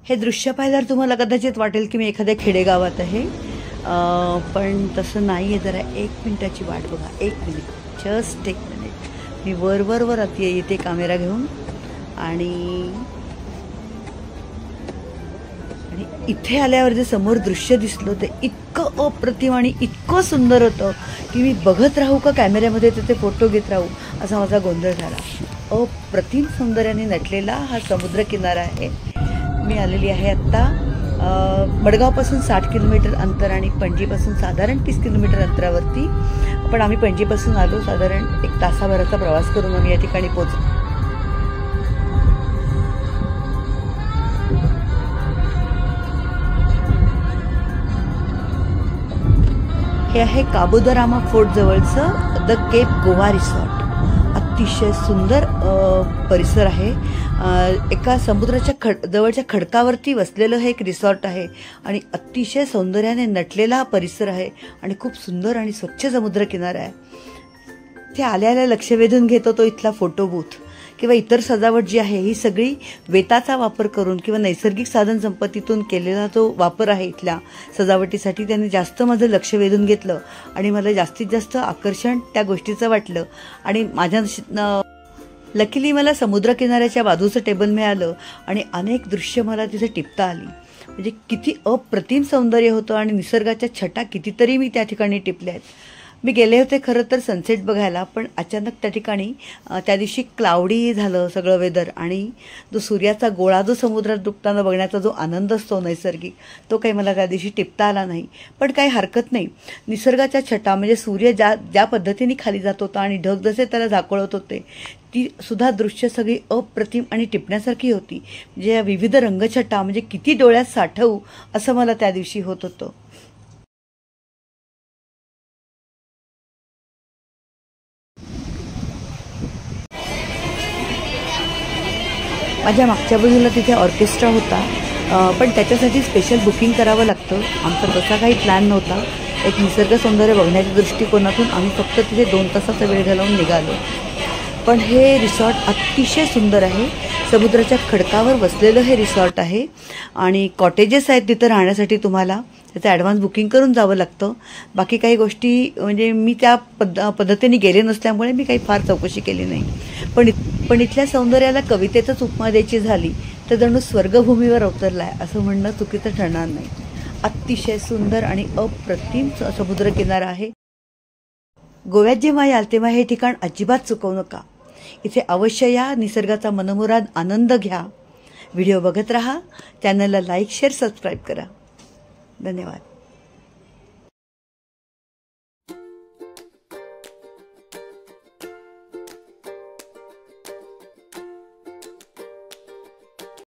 हे दृश्य पाहिल्यावर तुम्हाला कदाचित वाटेल की मी एखाद्या खेडेगावात आहे, पण तसं नाही आहे. जरा 1 मिनिटाची वाट बघा. 1 मिनिट, जस्ट 1 मिनिट. मी वर येते कॅमेरा घेऊन आणि इथे आल्यावर जे समोर दृश्य दिसलं ते इतकं अप्रतिम आणि इतकं सुंदर होतं की मी बघत राहू का कॅमेऱ्यामध्ये ते फोटो घेत राहू असा माझा गोंधळ झाला. अप्रतिम सौंदर्याने नटलेला हा समुद्र किनारा आहे. मी आलेली आहे आत्ता मडगावपासून 60 किलोमीटर अंतर आणि पणजीपासून साधारण 30 किलोमीटर अंतरावरती. पण आम्ही पणजीपासून आलो, साधारण 1 तासाभराचा प्रवास करून आम्ही या ठिकाणी पोहोचलो. हे आहे काबुदरामा फोर्ट जवळचं द केप गोवा रिसॉर्ट. अतिशय सुंदर परिसर आहे. एका समुद्राच्या जवळच्या खडकावरती वसलेलं हे एक रिसॉर्ट आहे आणि अतिशय सौंदर्याने नटलेला हा परिसर आहे आणि खूप सुंदर आणि स्वच्छ समुद्र किनारा आहे. ते आल्याला लक्ष वेधून घेतो तो इथला फोटो बूथ किंवा इतर सजावट जी आहे ही सगळी वेताचा वापर करून किंवा नैसर्गिक साधन संपत्तीतून केलेला जो वापर आहे इथल्या सजावटीसाठी त्याने जास्त माझं लक्ष वेधून घेतलं आणि मला जास्तीत जास्त आकर्षण त्या गोष्टीचं वाटलं. आणि माझ्या लकीली मला समुद्र किनाऱ्याच्या बाजूचं टेबल मिळालं आणि अनेक दृश्य मला तिथे टिपता आली. म्हणजे किती अप्रतिम सौंदर्य होतं आणि निसर्गाच्या छटा कितीतरी मी त्या ठिकाणी टिपल्या आहेत. मी गेले होते खरं तर सनसेट बघायला, पण अचानक त्या ठिकाणी त्या दिवशी क्लाउडी झालं सगळं वेदर आणि जो सूर्याचा गोळा जो समुद्रात डुबताना बघण्याचा जो आनंद असतो नैसर्गिक, तो काही मला त्या दिवशी टिपता आला नाही. पण काही हरकत नाही. निसर्गाच्या छटा म्हणजे सूर्य ज्या पद्धतीने खाली जात होता आणि ढग जसे त्याला झाकोळत होते ती सुद्धा दृश्य सगळी अप्रतिम आणि टिपण्यासारखी होती. म्हणजे या विविध रंगछटा म्हणजे किती डोळ्यात साठवू असं मला त्या दिवशी होत होतं. माझ्या मागच्या बाजूला तिथे ऑर्केस्ट्रा होता, पण त्याच्यासाठी स्पेशल बुकिंग करावं लागतं. आमचा तसा काही प्लॅन नव्हता. एक निसर्ग सौंदर्य बघण्याच्या दृष्टिकोनातून आम्ही फक्त तिथे 2 तासाचा वेळ घालवून निघालो. पण हे रिसॉर्ट अतिशय सुंदर आहे. समुद्राच्या खडकावर वसलेलं हे रिसॉर्ट आहे आणि कॉटेजेस आहेत तिथं राहण्यासाठी. तुम्हाला त्याचं ॲडव्हान्स बुकिंग करून जावं लागतं. बाकी काही गोष्टी म्हणजे मी त्या पद्धतीने गेले नसल्यामुळे मी काही फार चौकशी केली नाही. पण इथल्या सौंदर्याला कवितेतच उपमा द्यायची झाली तर जणू स्वर्गभूमीवर अवतरलाय असं म्हणणं चुकीचं ठरणार नाही. अतिशय सुंदर आणि अप्रतिम समुद्रकिनारा आहे. गोव्यात जेव्हा याल तेव्हा हे ठिकाण अजिबात चुकवू नका. इथे अवश्य या, निसर्गाचा मनमुराद आनंद घ्या. व्हिडिओ बघत राहा. चॅनलला लाईक, शेअर, सबस्क्राईब करा. धन्यवाद.